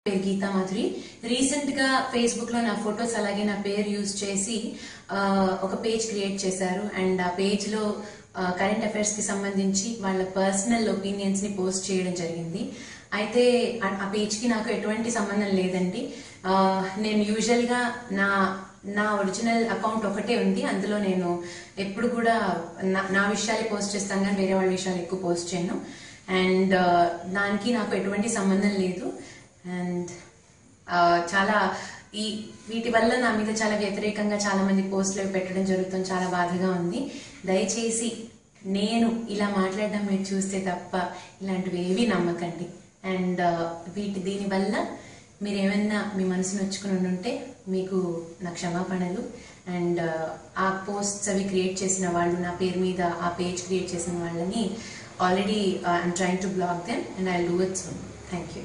పేరు గీతా మాధురి. రీసెంట్ గా ఫేస్బుక్ లో నా ఫొటోస్ అలాగే నా పేరు యూజ్ చేసి ఒక పేజ్ క్రియేట్ చేశారు. అండ్ ఆ పేజ్ లో కరెంట్ అఫైర్స్ కి సంబంధించి వాళ్ళ పర్సనల్ ఒపీనియన్స్ ని పోస్ట్ చేయడం జరిగింది. అయితే ఆ పేజ్ కి నాకు ఎటువంటి సంబంధం లేదండి. నేను యూజువల్ గా నా ఒరిజినల్ అకౌంట్ ఒకటే ఉంది. అందులో నేను ఎప్పుడు కూడా నా విషయాలే పోస్ట్ చేస్తాను, కానీ వేరే వాళ్ళ విషయాలు ఎక్కువ పోస్ట్ చేయను. అండ్ దానికి నాకు ఎటువంటి సంబంధం లేదు. అండ్ చాలా వీటి వల్ల నా మీద చాలా వ్యతిరేకంగా చాలా మంది పోస్టులు పెట్టడం జరుగుతుంది. చాలా బాధగా ఉంది. దయచేసి నేను ఇలా మాట్లాడడం మీరు చూస్తే తప్ప ఇలాంటివి ఏవి నమ్మకండి. అండ్ దీనివల్ల మీరు ఏమైనా మీ మనసు నొచ్చుకుని ఉంటే మీకు నా క్షమాపణలు. అండ్ ఆ పోస్ట్స్ అవి క్రియేట్ చేసిన వాళ్ళు, నా పేరు మీద ఆ పేజ్ క్రియేట్ చేసిన వాళ్ళని already I'm trying to block them and I will do it soon. Thank you.